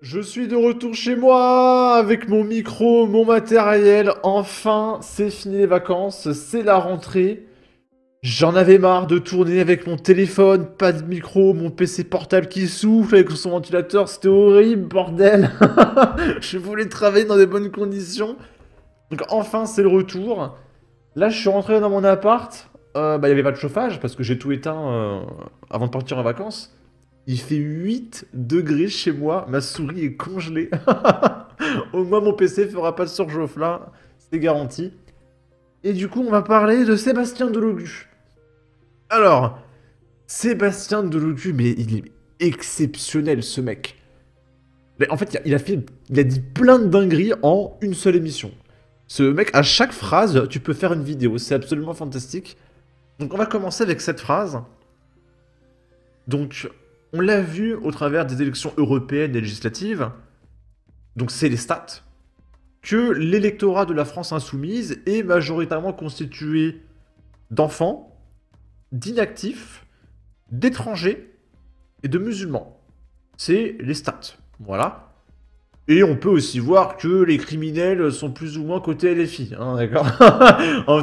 Je suis de retour chez moi avec mon micro, mon matériel. Enfin, c'est fini les vacances, c'est la rentrée. J'en avais marre de tourner avec mon téléphone, pas de micro, mon PC portable qui souffle avec son ventilateur, c'était horrible, bordel. Je voulais travailler dans des bonnes conditions. Donc enfin, c'est le retour. Là, je suis rentré dans mon appart. Il y avait pas de chauffage parce que j'ai tout éteint avant de partir en vacances. Il fait 8 degrés chez moi, ma souris est congelée. Au moins mon PC fera pas de surchauffe là, c'est garanti. Et du coup, on va parler de Sébastien Delogu. Alors, Sébastien Delogu, mais il est exceptionnel ce mec. Mais en fait, il a dit plein de dingueries en une seule émission. Ce mec, à chaque phrase, tu peux faire une vidéo, c'est absolument fantastique. Donc on va commencer avec cette phrase. Donc, on l'a vu au travers des élections européennes et législatives, donc c'est les stats, que l'électorat de la France insoumise est majoritairement constitué d'enfants, d'inactifs, d'étrangers et de musulmans. C'est les stats, voilà. Et on peut aussi voir que les criminels sont plus ou moins côté LFI, hein, d'accord.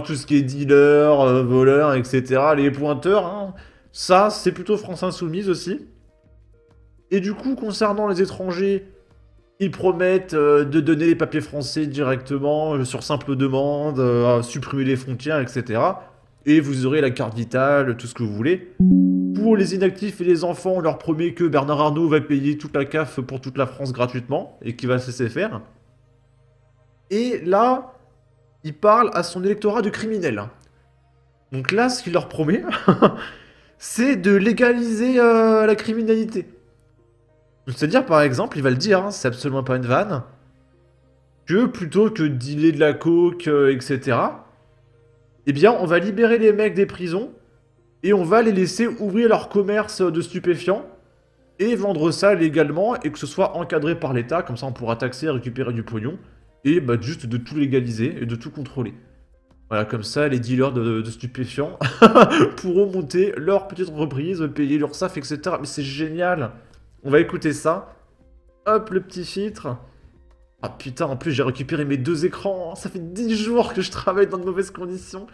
Tout ce qui est dealer, voleur, etc., les pointeurs, hein, ça c'est plutôt France insoumise aussi. Et du coup, concernant les étrangers, ils promettent de donner les papiers français directement, sur simple demande, supprimer les frontières, etc. Et vous aurez la carte vitale, tout ce que vous voulez. Pour les inactifs et les enfants, on leur promet que Bernard Arnault va payer toute la CAF pour toute la France gratuitement, et qu'il va se laisser faire. Et là, il parle à son électorat de criminels. Donc là, ce qu'il leur promet, c'est de légaliser la criminalité. C'est-à-dire, par exemple, il va le dire, hein, c'est absolument pas une vanne, que plutôt que de dealer de la coke, etc., eh bien, on va libérer les mecs des prisons et on va les laisser ouvrir leur commerce de stupéfiants et vendre ça légalement et que ce soit encadré par l'État, comme ça on pourra taxer et récupérer du pognon, et bah, juste de tout légaliser et de tout contrôler. Voilà, comme ça, les dealers de stupéfiants pourront monter leur petite entreprise, payer leur SAF, etc. Mais c'est génial. On va écouter ça. Hop, le petit filtre. Ah putain, en plus j'ai récupéré mes deux écrans. Ça fait 10 jours que je travaille dans de mauvaises conditions.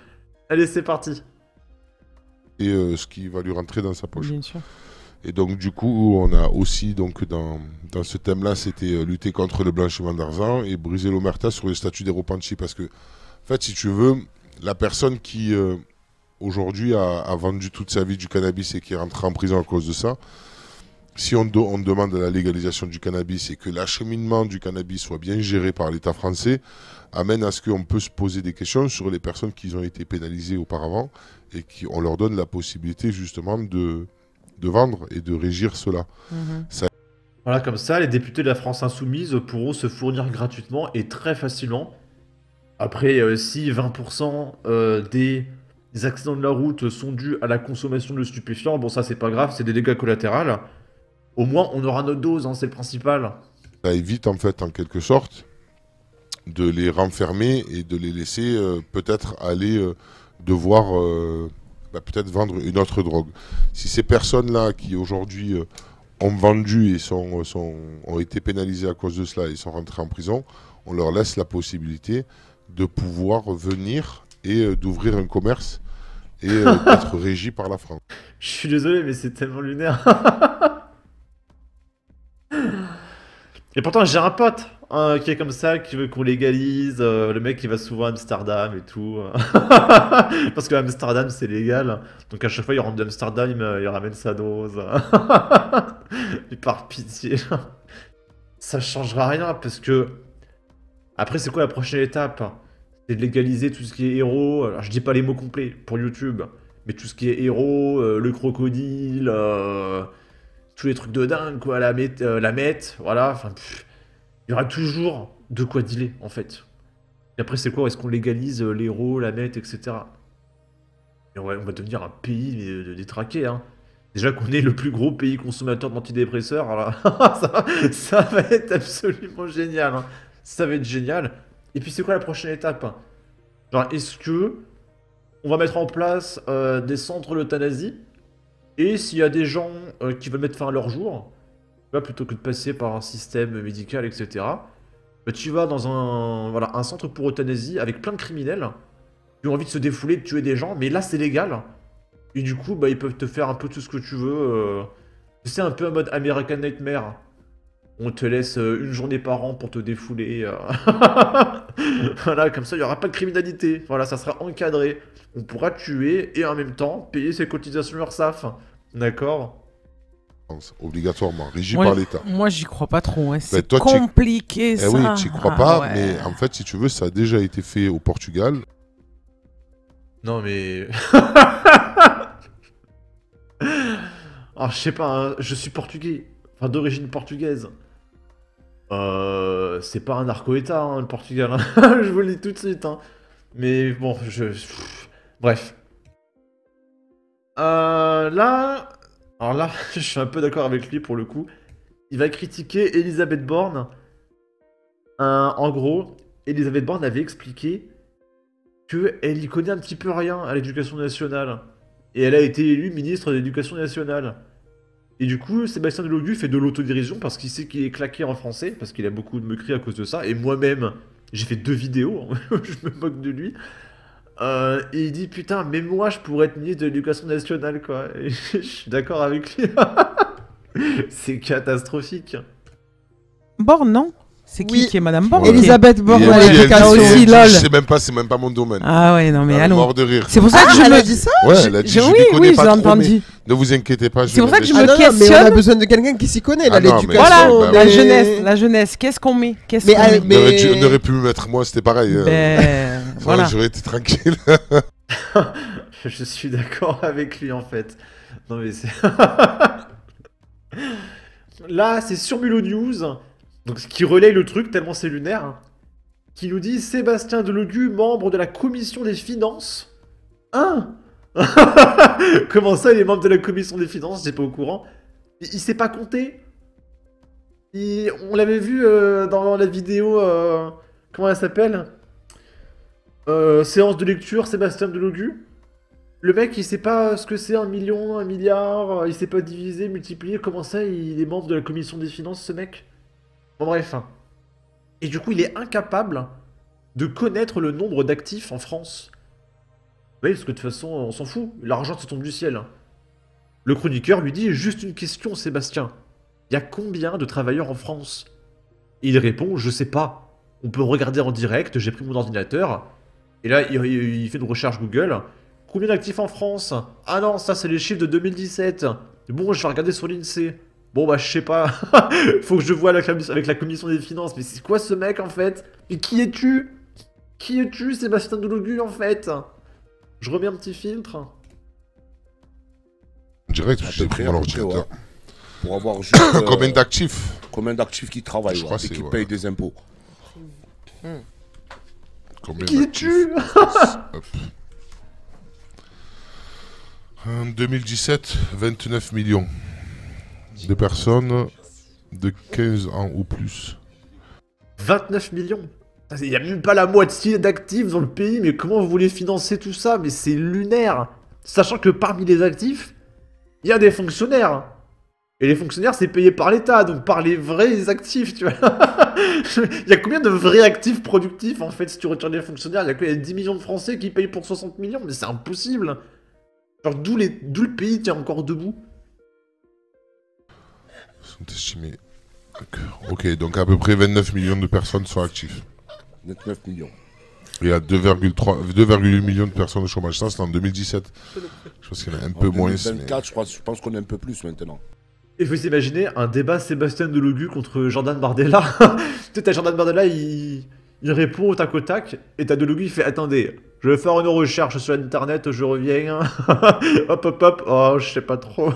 Allez, c'est parti. Et ce qui va lui rentrer dans sa poche. Bien sûr. Et donc du coup, on a aussi donc dans ce thème-là, c'était lutter contre le blanchiment d'argent et briser l'omerta sur le statut des repentis. Parce que, en fait, si tu veux, la personne qui aujourd'hui a vendu toute sa vie du cannabis et qui est rentrée en prison à cause de ça, si on demande la légalisation du cannabis et que l'acheminement du cannabis soit bien géré par l'État français, amène à ce qu'on peut se poser des questions sur les personnes qui ont été pénalisées auparavant et on leur donne la possibilité justement de vendre et de régir cela. Voilà, comme ça, les députés de la France Insoumise pourront se fournir gratuitement et très facilement. Après, si 20% des accidents de la route sont dus à la consommation de stupéfiants, bon ça c'est pas grave, c'est des dégâts collatéraux. Au moins on aura notre dose, hein, c'est le principal. Ça évite en fait en quelque sorte de les renfermer et de les laisser peut-être aller devoir peut-être vendre une autre drogue. Si ces personnes-là qui aujourd'hui ont vendu et ont été pénalisées à cause de cela et sont rentrées en prison, on leur laisse la possibilité de pouvoir venir et d'ouvrir un commerce et d'être régi par la France. Je suis désolé, mais c'est tellement lunaire. Et pourtant, j'ai un pote hein, qui est comme ça, qui veut qu'on légalise. Le mec, il va souvent à Amsterdam et tout. Parce que Amsterdam, c'est légal. Donc à chaque fois, il rentre d'Amsterdam, il ramène sa dose. Et par pitié. Ça changera rien parce que. Après, c'est quoi la prochaine étape? C'est de légaliser tout ce qui est héros. Alors, je dis pas les mots complets pour YouTube, mais tout ce qui est héros, le crocodile, tous les trucs de dingue, quoi, la meth, voilà. Enfin, il y aura toujours de quoi dealer, en fait. Et après, c'est quoi? Est-ce qu'on légalise l'héros, la meth, etc. Et on va devenir un pays de détraqués, hein. Déjà qu'on est le plus gros pays consommateur d'antidépresseurs, alors ça va être absolument génial, hein. Ça va être génial. Et puis c'est quoi la prochaine étape? Genre, est-ce que on va mettre en place des centres d'euthanasie? Et s'il y a des gens qui veulent mettre fin à leur jour, vois, plutôt que de passer par un système médical, etc. Bah, tu vas dans un centre pour euthanasie avec plein de criminels qui ont envie de se défouler, de tuer des gens, mais là c'est légal. Et du coup, bah, ils peuvent te faire un peu tout ce que tu veux. Tu sais, un peu en mode American Nightmare. On te laisse une journée par an pour te défouler. Voilà, comme ça, il n'y aura pas de criminalité. Voilà, ça sera encadré. On pourra tuer et en même temps payer ses cotisations URSSAF. D'accord? Obligatoirement, régi par l'État. Moi, j'y crois pas trop. Hein. C'est toi, compliqué, ça. Eh oui, tu crois pas, ouais. mais en fait, si tu veux, ça a déjà été fait au Portugal. Non, mais... Alors, je sais pas, hein, je suis portugais. Enfin, d'origine portugaise. C'est pas un narco-état, hein, le Portugal. Hein. Je vous le dis tout de suite. Hein. Mais bon, bref. Là... Alors là, je suis un peu d'accord avec lui pour le coup. Il va critiquer Elisabeth Borne. En gros, Elisabeth Borne avait expliqué qu'elle y connaît un petit peu rien à l'éducation nationale. Et elle a été élue ministre de l'éducation nationale. Et du coup, Sébastien Delogu fait de l'autodérision parce qu'il sait qu'il est claqué en français, parce qu'il a beaucoup de moqueries à cause de ça. Et moi-même, j'ai fait 2 vidéos où je me moque de lui. Et il dit putain, mais moi je pourrais être ministre de l'éducation nationale quoi. Et je suis d'accord avec lui. C'est catastrophique. Borne, non? C'est qui est Madame Borne? Elisabeth Borne à Elle l'éducation aussi, lol. C'est même pas mon domaine. Ah ouais, non mais Elle est allons. mort de rire. C'est pour ça que je elle me... a dit ça? Ouais, elle a dit, je Oui, m'y connais oui, pas j'ai trop, entendu. mais ne vous inquiétez pas. C'est pour ça que je Ah me non, non, mais on a questionne. besoin de quelqu'un qui s'y connaît, là, Ah non, mais- l'éducation. Voilà, bah, la mais- jeunesse, la jeunesse. Qu'est-ce qu'on met? Qu'est-ce Mais, qu'on met? mais- On aurait pu me mettre moi, c'était pareil. Ben, voilà. J'aurais été tranquille. Je suis d'accord avec lui en fait. Non mais c'est... Là, c'est sur Mulot News, donc qui relaye le truc tellement c'est lunaire, hein, qui nous dit Sébastien Delogu, membre de la commission des finances. Hein? Comment ça, il est membre de la commission des finances? J'étais pas au courant. Il sait pas compter. On l'avait vu dans la vidéo. Comment elle s'appelle? Séance de lecture, Sébastien Delogu. Le mec, il sait pas ce que c'est 1 million, 1 milliard, il sait pas diviser, multiplier. Comment ça, il est membre de la commission des finances, ce mec? Bon, bref. Et du coup, il est incapable de connaître le nombre d'actifs en France. Oui, parce que de toute façon, on s'en fout. L'argent, ça tombe du ciel. Le chroniqueur lui dit juste une question, Sébastien. Il y a combien de travailleurs en France? Et il répond, je sais pas. On peut regarder en direct, j'ai pris mon ordinateur. Et là, il fait une recherche Google. Combien d'actifs en France? Ah non, ça c'est les chiffres de 2017. Bon, je vais regarder sur l'INSEE. Bon bah je sais pas. Faut que je voie avec la commission des finances. Mais c'est quoi ce mec en fait? Mais qui es-tu? Qui es-tu, Sébastien Delogu en fait? Je remets un petit filtre. Direct, À j'ai peu pris près, mon à peu près, ordinateur. ouais. Pour avoir juste Combien d'actifs? combien d'actifs qui travaillent, Je ouais, crois que et c'est, qui ouais. payent des impôts. Combien Qui d'actifs? es-tu? Hop. En 2017, 29 millions de personnes de 15 ans ou plus. 29 millions. Il n'y a même pas la moitié d'actifs dans le pays, mais comment vous voulez financer tout ça? Mais c'est lunaire. Sachant que parmi les actifs, il y a des fonctionnaires. Et les fonctionnaires, c'est payé par l'État, donc par les vrais actifs, tu vois. Il y a combien de vrais actifs productifs, en fait, si tu retires les fonctionnaires? Il y a quoi? Il y a 10 millions de Français qui payent pour 60 millions, mais c'est impossible. Genre, d'où le pays tient encore debout? Sont estimés. Ok, donc à peu près 29 millions de personnes sont actives. 29 millions. Il y a 2,8 millions de personnes au chômage. Ça, c'est en 2017. Je pense qu'il y en a un peu En moins. 2024, je pense qu'on est un peu plus maintenant. Et vous imaginez un débat Sébastien Delogu contre Jordan Bardella. Tu sais, t'as Jordan Bardella, il répond au tac au tac, et t'as Delogu, il fait attendez, je vais faire une recherche sur internet, je reviens. Hop hop hop, oh, je sais pas trop.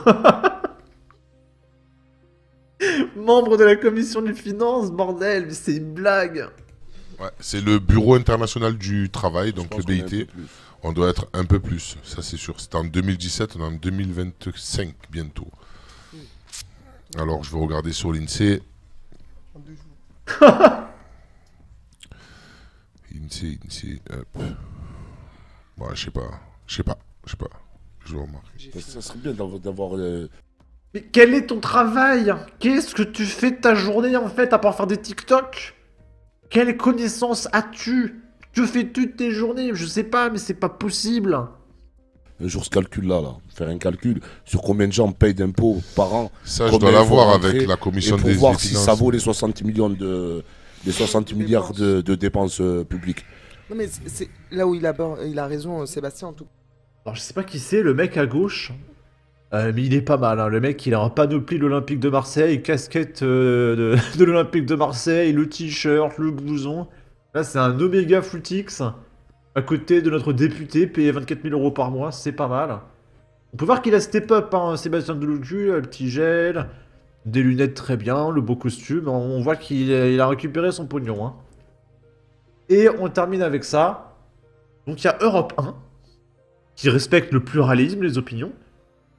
Membre de la commission des finances, bordel, mais c'est une blague. Ouais, c'est le Bureau international du travail, Je donc pense le qu'on est un BIT. peu plus. On doit être un peu plus, ça c'est sûr. C'était en 2017, on est en 2025 bientôt. Alors je vais regarder sur l'INSEE. INSEE, hop. Bon, je sais pas. Je vais remarquer. Ça serait bien d'avoir Mais quel est ton travail? Qu'est-ce que tu fais de ta journée en fait à part faire des TikTok? Quelle connaissance as-tu? Que fais-tu de tes journées? Je sais pas, mais c'est pas possible. Un jour, ce calcul-là, faire un calcul sur combien de gens payent d'impôts par an. Ça, je combien dois il faut l'avoir rentrer, avec la commission et pour des voir si finances. ça vaut les 60 millions les 60 milliards de dépenses publiques. Non, mais c'est là où il a raison, Sébastien, en tout cas. Alors je sais pas qui c'est, le mec à gauche. Mais il est pas mal, hein. Le mec il a un panoplie de l'Olympique de Marseille, casquette de l'Olympique de Marseille, le t-shirt, le blouson. Là c'est un Omega Footix, à côté de notre député, payé 24 000 € par mois, c'est pas mal. On peut voir qu'il a step up, hein, Sébastien Delucu, le petit gel, des lunettes très bien, le beau costume, on voit qu'il a récupéré son pognon. Hein. Et on termine avec ça. Donc il y a Europe 1, qui respecte le pluralisme, les opinions,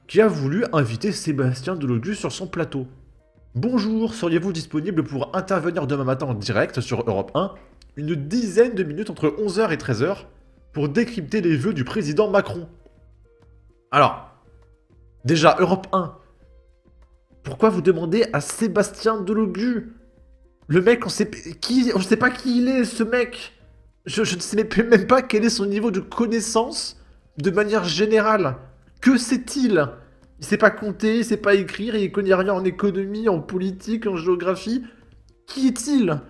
qui a voulu inviter Sébastien Delucu sur son plateau. Bonjour, seriez-vous disponible pour intervenir demain matin en direct sur Europe 1, une dizaine de minutes entre 11h et 13h, pour décrypter les vœux du président Macron? Alors, déjà, Europe 1, pourquoi vous demandez à Sébastien Delucu? Le mec, on sait pas qui il est, ce mec. Je ne sais même pas quel est son niveau de connaissance de manière générale. Que sait-il? Il sait pas compter, il sait pas écrire, il connaît rien en économie, en politique, en géographie. Qui est-il?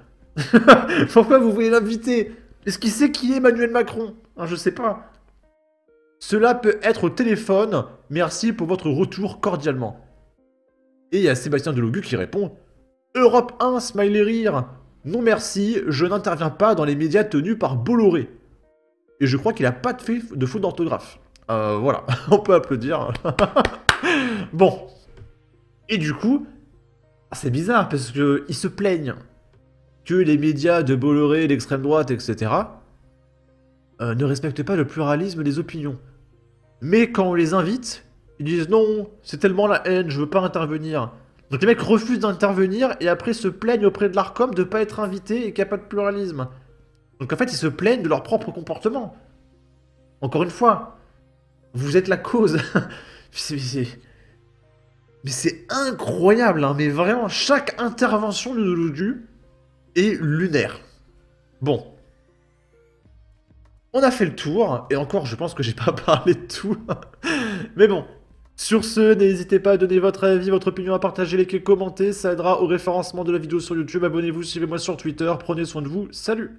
Pourquoi vous voulez l'inviter? Est-ce qu'il sait qui est Emmanuel Macron? Je sais pas. Cela peut être au téléphone. Merci pour votre retour cordialement. Et il y a Sébastien Delucu qui répond: Europe 1, smiley rire. Non merci, je n'interviens pas dans les médias tenus par Bolloré. Et je crois qu'il a pas de faute d'orthographe. Voilà, on peut applaudir. Bon. Et du coup, c'est bizarre parce que ils se plaignent que les médias de Bolloré, l'extrême droite, etc. Ne respectent pas le pluralisme des opinions. Mais quand on les invite, ils disent non, c'est tellement la haine, je veux pas intervenir. Donc les mecs refusent d'intervenir et après se plaignent auprès de l'ARCOM de pas être invités et qu'il n'y a pas de pluralisme. Donc en fait, ils se plaignent de leur propre comportement. Encore une fois, vous êtes la cause. Mais c'est incroyable, hein, mais vraiment, chaque intervention de Delucu est lunaire. Bon. On a fait le tour, et encore, je pense que j'ai pas parlé de tout. Mais bon. Sur ce, n'hésitez pas à donner votre avis, votre opinion, à partager, liker, commenter, ça aidera au référencement de la vidéo sur YouTube. Abonnez-vous, suivez-moi sur Twitter, prenez soin de vous, salut!